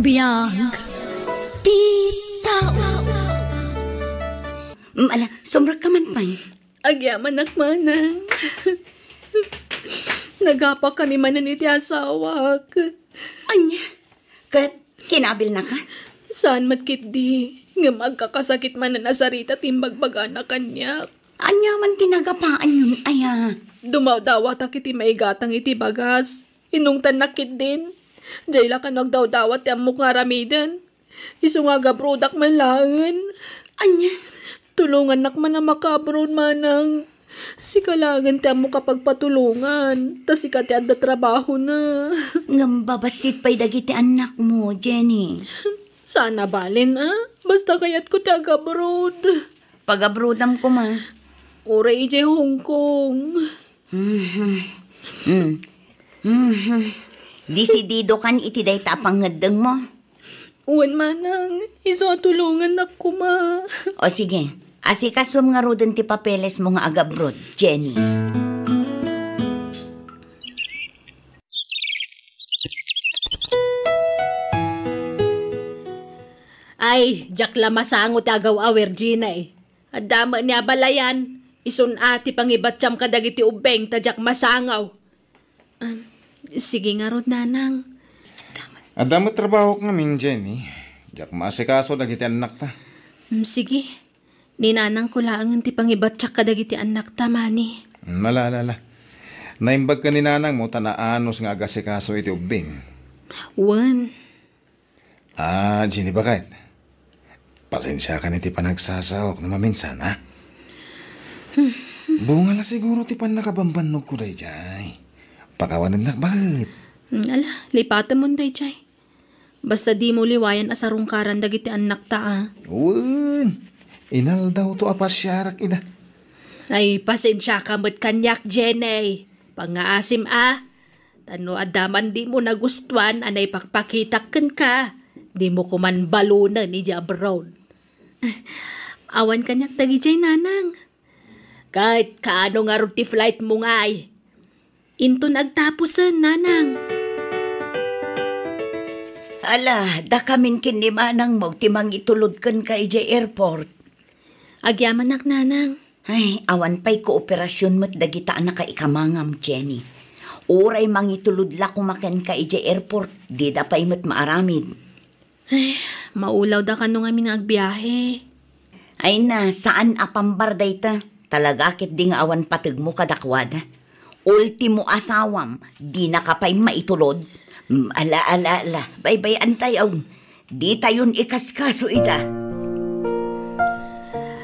Biyag Tita. Ala, sumrak ka man pa. Agyaman nakmanang. Nagapa kami manan iti asawak. Anya, kat kinabil na ka? Saan matkit di? Nga magkakasakit manan asarita timbagbaga na kanya. Anya man tinagapaan yun, aya. Dumawdawat ak iti maigatang iti bagas. Inungtan nakit din. Jayla ka nagdawdawat ti amok nga ramidan. Isu nga gabrodak man langan. Anya, Tulungan nak man na makabroad manang. Si kalangan ti amok kapag patulungan. Tas ikati adda trabaho na. ngambabasit pa'y dagiti anak mo, Jenny. Sana balin Basta kayat ko ti agabroad. Pag-abroadam ko ma. Oray ije Hong Kong. Disidido kan iti day tapangadeng mo. Uwan manang, iso tulungan ako ma. O sige, asikaswam nga rodan ti papeles mo nga agabroad, Jenny. Ay, jak lamasangot agaw Virgina At dama niya balayan, ison ati pangibatsyam kadagiti ubeng tadyak masangaw. Sige nga rod nanang. Adamo trabaho ngamin, Jenny. Diyak maasikaso dagiti anak ta. Sige, ninanang ko laang ti pangibatsyak kadagiti anak ta, mani. Malalala. Naimbag ka ni nanang mo tanaanos nga agasikaso iti ubing. Wan. Jenny, bakit? Pasensya ka ni ti panagsasawak na maminsan, ha? Bunga la siguro ti panakabambanog ko day, jay. Pakawanan na, bakit? Ala, lipatan mo day, jay. Basta di mo liwayan asarungkaran dagiti anak ta, Uwan, inal daw to apasyarak ida. Ay, pasensya ka mo't kanyak, Jenny. Pangaasim Tano adaman di mo nagustuhan, anay pakpakitakan ka. Di mo kuman balunan ni abroad. Awan kanyak dagi jay nanang. Kahit kaano nga ron ti flight mo nga Into nagtapusan, nanang. Ala, da kamin kinimanang mo timang itulod kan ka ije airport. Agyaman nak, nanang. Ay, awan pa'y kooperasyon mo't dagita na ka ikamangam, Jenny. Uray mangitulod la kumaken ka ije airport, di da pa'y mo't maaramid. Ay, maulaw da ka nung amin agbiyahe. Ay na, saan apambar dayta? Talaga kit ding awan patag mo kadakwada. Ultimo asawam, di na ka pa'y maitulod. Ala, bay antayaw. Di tayon ikaskaso ita.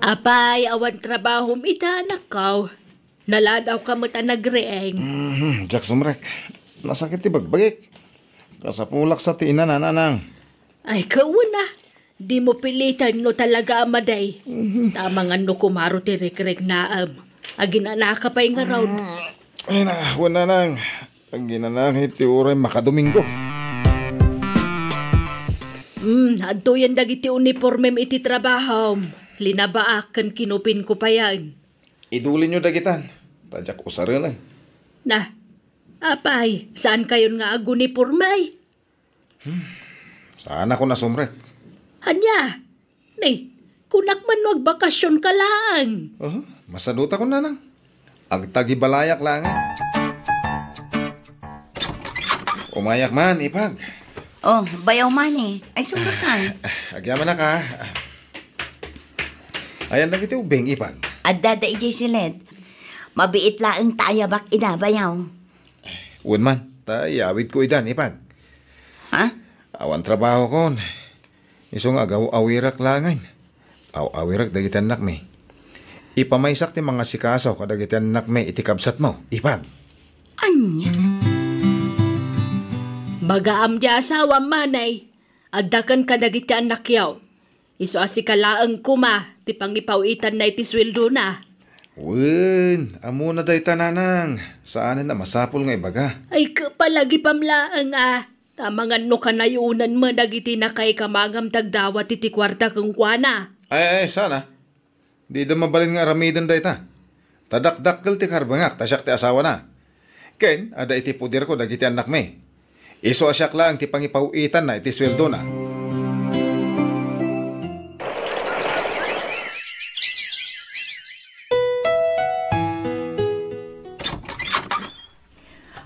Apay, awan trabaho ita, nakaw. Naladaw ka mo't nagreeng. Jack sumrek, nasakit ti bagbagik. Kasapulak sa tina nanang. Ay, kauna. Di mo pilitan no talaga amaday. Tamang ano kumaro ti rekrek naam. Aginanaka pa yung around. Ay na, wala nang. Ang ginanang iti uray makadomingo. Adto yan dagiti uniformem iti trabaho. Linabaakan kinupin ko pa yan. Idulin nyo dagitan. Tadyak usarin Na, apay, saan kayon nga agunipormay? Saan ako nasumrek? Anya, nay, kunak man magbakasyon ka lang. Masaduta ko nanang. Agtagibalayak lang Umayak man, ipag. Oh, bayaw man Ay, sumber ka. Agyaman na ka. Ayan lang iti ubeng, ipag. Adada ije silid. Mabiit laang tayabak ina, bayaw. Uwan man, tayawid ko idan, ipag. Ha? Awan trabaho kon. Isong agaw awirak langan. Awirak dagitan nak me. Ipamaysak ti mga sikaso kadagitan nak me itikabsat mo, ipag. Anya? Bagaam di asawa manay. Adakan kadagiti anak yaw. Iso asikalaang kuma, ti pangipawitan na iti sweldo na. Wen, amo na day tananang. Saan na masapol nga ibaga? Ay kapalagi pamlaang Tamangan no kanayunan mo dagiti na kay kamagam tagdawat iti kwarta kong kuana. Ay, sana. Di da mabalin nga aramidan day ta. Tadakdakkel ti karbangak, tasyak ti asawa na. Ken, ada iti pudir ko dagiti anak me. Iso asyak lang ti pangipawitan na iti sweldo na.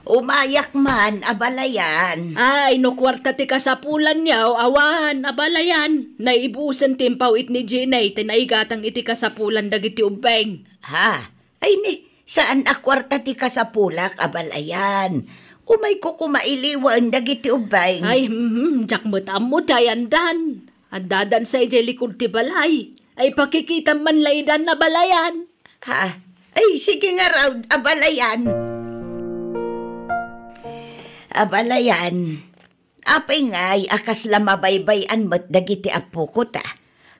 Umayak man, abalayan. Ay, no kwarta ti kasapulan niya, awan, abalayan. Naibusan timpaw it ni Jenay, tinaigatang iti kasapulan dagiti ubeng. Ha? Ay ni, saan akwarta ti kasapulak, abalayan? Umay ko kumailiwan dagiti ubay. Ay, jak mo dayandan. Andadan sa ije likod ti balay. Ay, pakikita man laydan na balayan. Ha? Ay, sige nga raw, abalayan. Abalayan. Apay nga'y akas lamabaybayan mo't dagiti apo ko ta.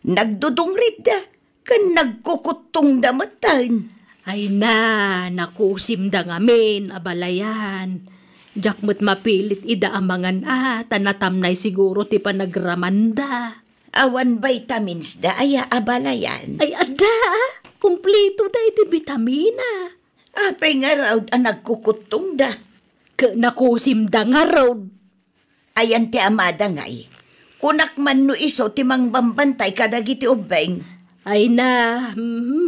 Nagdudungrit da, kan nagkukutong damatan. Ay na, nakusim da ngamin, abalayan. Jak mo't mapilit ida amangan tanatamnay siguro ti panagramanda. Awan vitamins da, aya abalayan. Ay ada, kumplito da iti vitamina. Apay nga raw, nagkukutong da. Nakusim da nga road. Ayan ti amada nga'y. Kunak man no iso timang bambantay kadagiti ubeng. Ay na,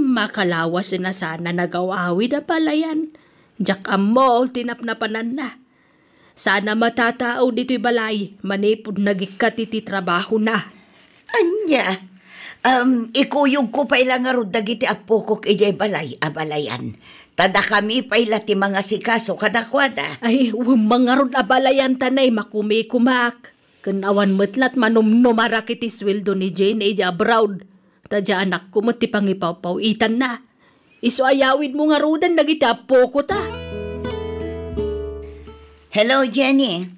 makalawas na sana nagawawi na pala yan. Jak amol, tinapnapanan na. Sana matatao dito'y balay, manipod nagikat iti trabaho na. Anya, ikuyog ko pa ilang arod dagiti apo ko ijay balay, abalayan. Tada kami pa ilati mga sikaso kadakwada. Ay, mga rod abalayan tanay, makumi-kumak. Kanawan matlat manumnumarak iti sweldo ni Jane Eja abroad. Tadya anak ko mati pangipaw-pawitan na. Iso ayawid mo nga rodan nagiti apo ko ta. Hello, Jenny.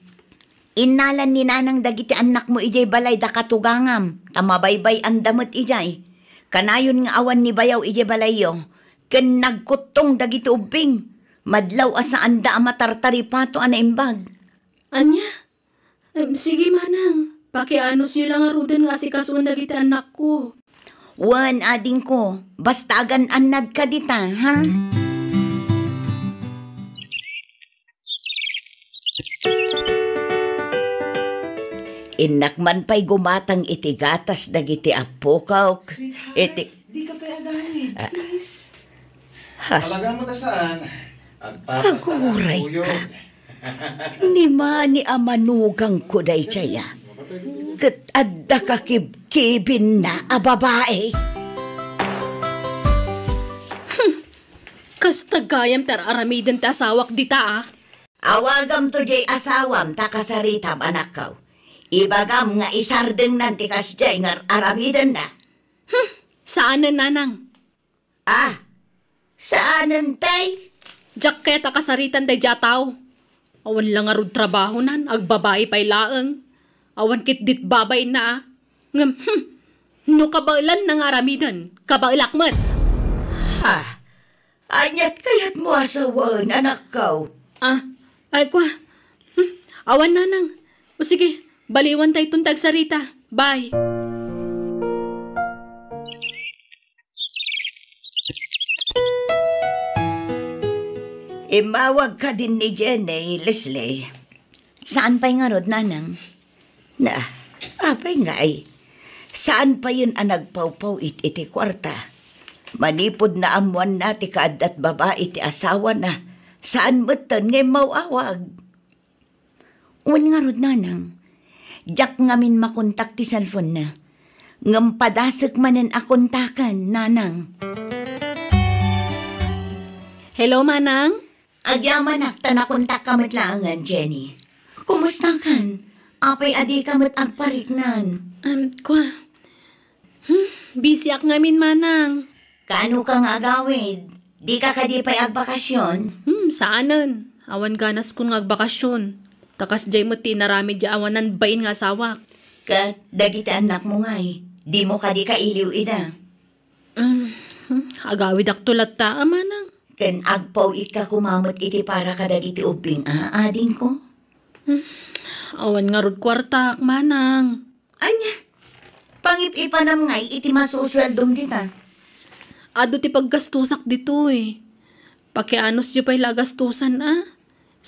Inalan ni nanang dagiti anak mo ijay balay da katugangam. Tamabaybay ang damot ijay. Kanayon nga awan ni bayaw ijay balayo. Ken nagkutong dagiti ubing. Madlaw asaan da amatartari pato anaimbag. Anya? Sige manang. Pakianos nyo lang arudan nga si kasuan dagiti anak ko. Wan ading ko. Bastagan anad ka dita, ha? Inakman pa'y gumatang iti gatas dagiti apo kaw. Iti... Di ka pa agamit, please. Talaga mo ta saan? Aguray ka. Ni mani amanugang ko day tsaya. Kat adda ka kibkibin na a babae. Kastagayam aramiden ta asawak dita Awagam to jay asawam takasaritam anak kaw. Ibagam nga isardeng nanti kas jay nga aramidan na. Saan na nanang? Ah, saanan tay? Jacket kasaritan day jataw. Awan lang arud trabaho nan, agbabae pa'y laeng. Awan kit dit babay na Ngam, no kabailan nang aramidan, kabailak man. Ha? Anyat kayat mo asawan, anak kaw. Ay kwa. Awan nanang. O sige, baliwan tayo tuntag sarita. Bye. Imawag ka din ni Jenny, Leslie. Saan pa'y nga rod, nanang? Na, apay nga ay. Saan pa yun ang nagpawpaw iti kwarta? Manipod na amuan na ti kaadat babae ti asawa na. Saan beton ngay mawawag? Uwan nga rod, nanang. Diyak ngamin makontak ti cellphone na. Ngampadasag manen akontakan, nanang. Hello, manang? Agyamanak, tanakontak kamat laangan, Jenny. Kumusta kan? Apay adi kamat agpariknan. Kwa. Busy ak ngamin, manang. Kaano ka nga agawid? Di ka kadipay agbakasyon? Saanan? Awan ganas kung agbakasyon. Takas jay mo tinarami di awanan bain nga sawak. Kat, dagiti anak mo ngay. Di mo kadi kailiw ida. Agawid ak tulat ta, manang. Ken agpaw ka kumamot iti para kadagiti ubing ading ko. Awan nga rod kwarta ak, manang. Anya, pangip-ipanam ngay iti masusweldom dita. Ado ti paggastusak dito eh. Pakianos yu pa'y lagastusan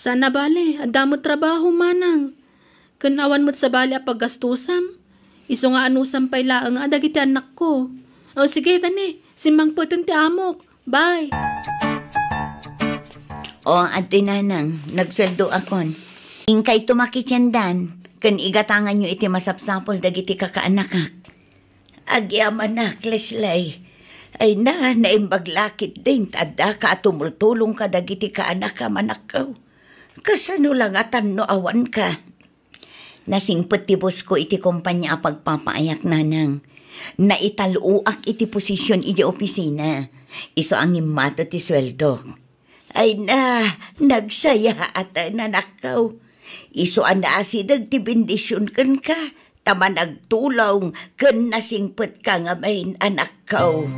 Sana bale, adamot trabaho manang. Kanawan mo't sa bale a paggastusam. Iso nga anusam pay laang adagiti anak ko. O sige tani, simang putin ti amok. Bye. O, ati nanang, nagsweldo akon. Ingkay tumakityandan, kan igatangan nyo iti masapsapol dagiti kakaanakak. Agyaman na, Kleslay. Ay na, naimbaglakit din, tada ka at tumultulong ka dagiti kaanak ka manakaw. Kasano lang atan no awan ka. Nasingpet ti boss ko iti kumpanya pagpapaayak nanang. Naitaluak iti posisyon iti opisina. Iso ang imato ti sweldo. Ay na, nagsaya at nanakaw. Iso ang naasidag ti bendisyon kan ka. Tama nagtulaw kan nasingpet ka nga main anak ko.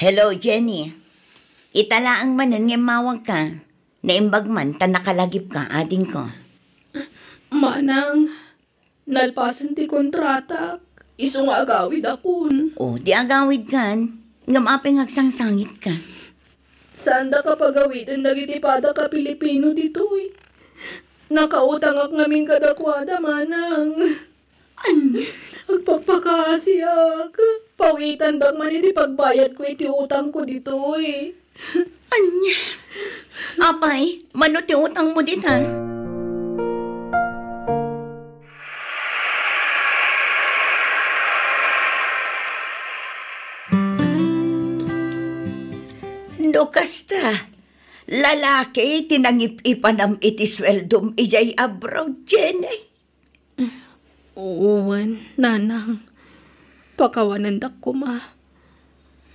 Hello, Jenny. Italaang manan nga mawag ka. Naimbag man, ta nakalagip ka, ading ko. Manang, nalpasan ti kontrata. Iso nga agawid akon. O, di agawid kan. Ngamapeng agsangsangit ka. Saan da ka pagawitin dagiti pada ka Pilipino dito eh. Nakautang ak ngamin kadakwada, manang. Agpagpakasiyak. Pawitan dag man iti pagbayad ko iti utang ko dito eh. Anya? Apay, mano ti utang mo dito? No kasta, lalaki tinangip-ipanam iti sweldom ijay abroad, Jenny. Uwan, nanang. Pakawanandak ko ma.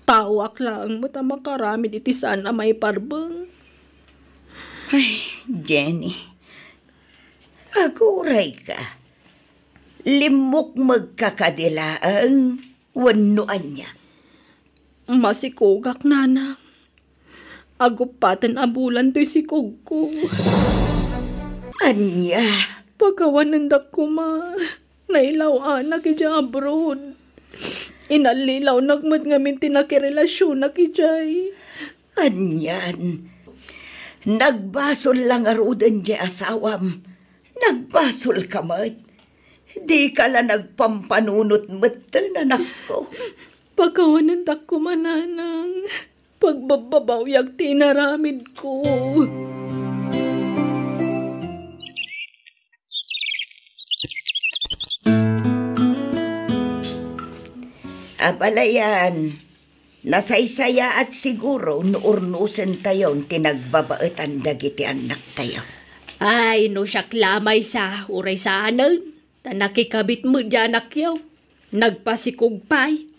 Tawak lang mo ta makaramid iti sana may parbeng. Ay, Jenny. Aguray ka. Limok magkakadilaang wanuan niya. Masikugak, nanang. Agupatan abulan to'y sikog ko. Anya? Pagkawanandak ko ma. Nailaw anak ija abroad. Inalilaw nagmat ngamin tinakirelasyon na kijay. Anyan. Nagbasol lang arudan di asawam. Nagbasol ka mat. Di ka lang nagpampanunot mat nanak ko. Pagkawanandak ko mananang. Pagbababawyag tinaramid ko. Abalayan, nasaysaya at siguro nuurnusan tayon tinagbabaetan dagiti anak tayo. Ay, no siya klamay sa uray sa anal. Tanakikabit mo dyan akyaw. Nagpasikugpay.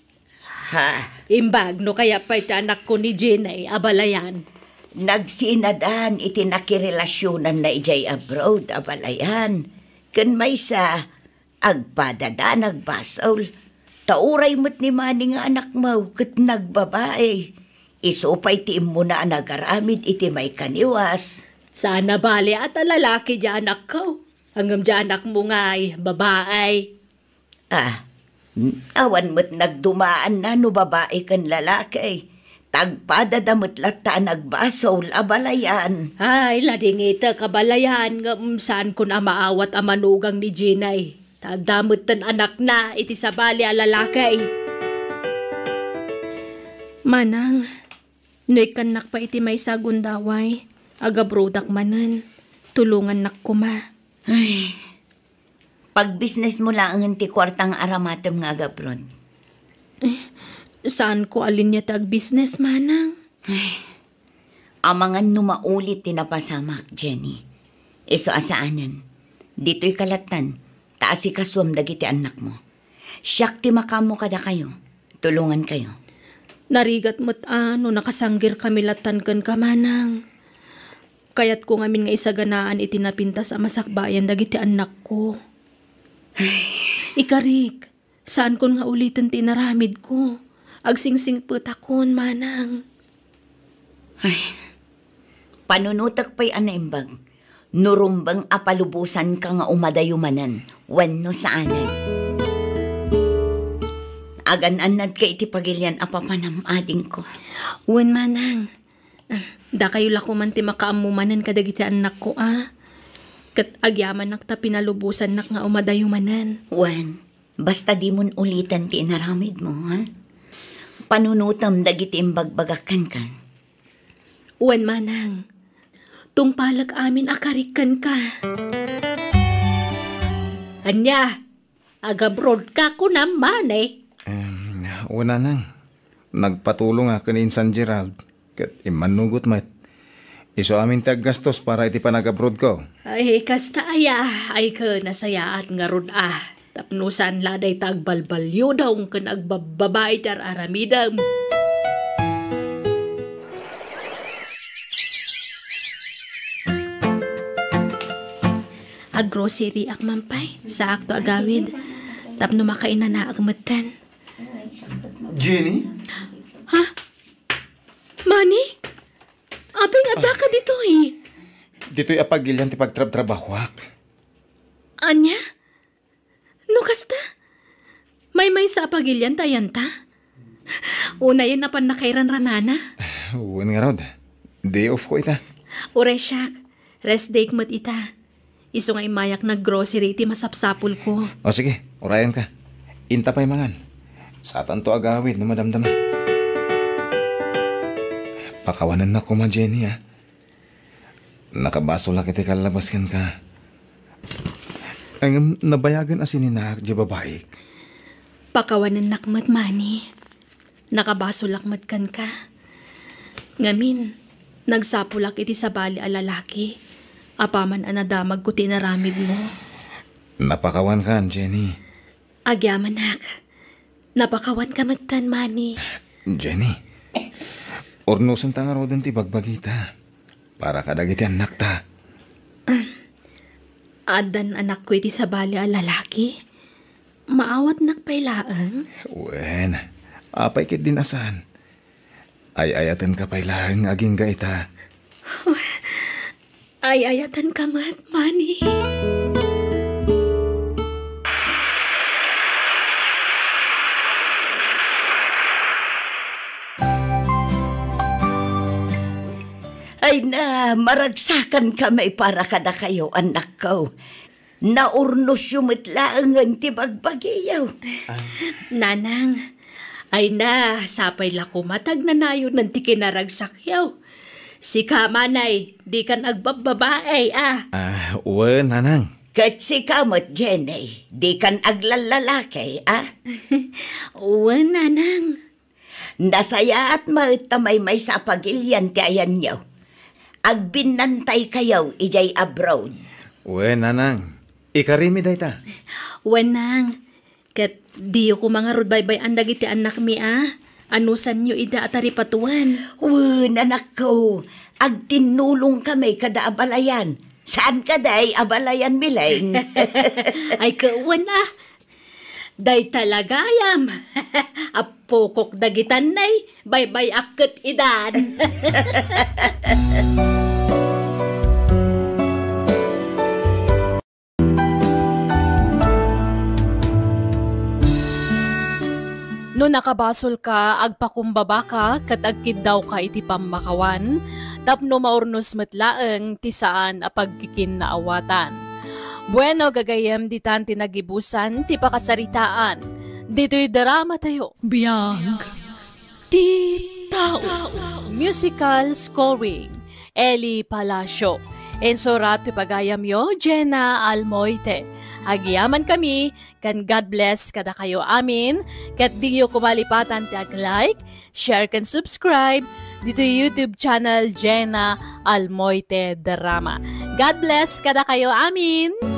Ha? Imbag no kaya pa'y anak ko ni Jenay, abalayan. Nagsinadan iti nakirelasyonan na ijay abroad, abalayan. Kan may sa agpadada nagbasaw. Tauray mo't ni mani nga anak mo, kat nagbabae. Isupay ti mo na nagaramid iti may kaniwas. Sana bali at lalaki dyan anak ko. Hanggang dyan anak mo nga ay babae. Awan mo't nagdumaan na no babae kan lalaki. Tagpadadamot lata nagbasaw abalayan. Ay, ladingita kabalayan nga saan ko na maawat ang manugang ni Jenay. Tadamot tan anak na iti sabali a lalaki. Manang, noy kanak pa iti may sagundaway. Agabrodak manan. Tulungan nak ko ma. Ay, pag business mo lang ang ti kwartang aramatem nga agabron. Saan ko alin niya tag business, manang? Amangan numaulit tinapasamak, Jenny. Iso asaanan. Dito'y kalatan. Taasi kaswam dagiti anak mo. Siyak ti makamo kada kayo. Tulungan kayo. Narigat mo't ano, nakasanggir kami latan kan kamanang. Kayat ko ngamin nga isaganaan itinapintas sa masakbayan dagiti anak ko. Ikarik, saan ko nga ulitin tinaramid ko? Agsingsing putakon, manang. Ay, panunutak pa'y anaimbag. Nurumbang apalubusan ka nga umadayumanan. Wano saanan. Agan-anad ka iti pagilyan apapanamading ko. Wan manang. Da kayo lakuman ti makaamumanan kadagiti anak ko Kat agyaman nak ta pinalubusan nak nga umadayumanan. Wan, basta di mon ulitan ti inaramid mo, ha? Panunutam dagiti imbagbagakan kan. Wan manang. Tungpalag amin akarikan ka. Anya, agabroad ka ko naman Una nang. Nagpatulong ako ni San Gerald. Kat imanugot mat. Iso amin taggastos para iti panagabroad ko. Ay, kasta ay ka nasayaat nga rod Tapnusan laday tagbalbalyo daw ka nagbababay tar aramidam. Grocery ak mampay, sa akto agawid. Tapno makaina na agmatan. Jenny? Ha? Manny? Abing adda ka dito Dito'y apagilyan ti pagtrab-trabahwak. Anya? No kasta? May sa apagilyan tayan ta? Una yan na pan nakairan ranana? Uwan nga rod. Day off ko ita. Uray siyak, rest day mat ita. Iso nga imayak na grocery ti masapsapul ko. O sige, urayan ka. Inta pa'y mangan. Satan to agawid na madamdama. Pakawanan na ko ma, Jenny, Nakabaso lang iti kalabaskan ka. Ang nabayagan asin ni Nar, di babaik. Pakawanan nakmat, Manny. Nakabaso lakmat kan ka. Ngamin, nagsapulak iti sa bali a lalaki. Apaman anadamag ko tinaramid mo. Napakawan ka, Jenny. Agyaman nak. Napakawan ka magtan, Manny. Jenny, ornusan ta nga rodan ti bagbagita. Para kadagiti anak ta. Adan anak ko iti sa bali a lalaki. Maawat nakpailaang. Wen, apay kit dinasan. Ay-ayatan ka pailaang aging gaita. Ay-ayatan ka mat, Manny. Ay na, maragsakan kamay para kada kayo, anak ko. Naurnos yumitlaangan ti bagbagiyaw. Nanang, ay na, sapay lakumatag na nayo ng ti kinaragsakyaw. Si kamanay, di kan agbababae, Wen, nanang. Kat si kamot, Jenny, di kan aglalalaki, Uwan, nanang. Nasaya at matamay may sa pagilyan ti ayan niyo. Agbinantay kayaw, ijay abroad. Wen, nanang. Ikarimi day ta. Wanang, kat di ko mga rudbaybay andag iti anak mi Anusan nyo ida atari patuan. Wen, anak ko, agtinulong kami kada abalayan. Saan ka day abalayan, Mileng? Ay kawan Day talagayam. Apokok dagitan nay, baybay akit idan. No nakabasol ka, agpakumbaba ka, kat agkid daw ka iti pamakawan, tapno maurnos matlaeng ti saan a pagkikin na awatan. Bueno, gagayem ditan tinagibusan, ti pakasaritaan, dito'y drama tayo. Biyag, ti tao. Musical scoring, Eli Palacio. Ensorat ti pagayam yo, Jenna Almoite. Agyaman kami, kan God bless kada kayo amin, kat di yo kumalipatan ti like, share kan subscribe, dito YouTube channel Jenna Almoite Drama. God bless kada kayo amin!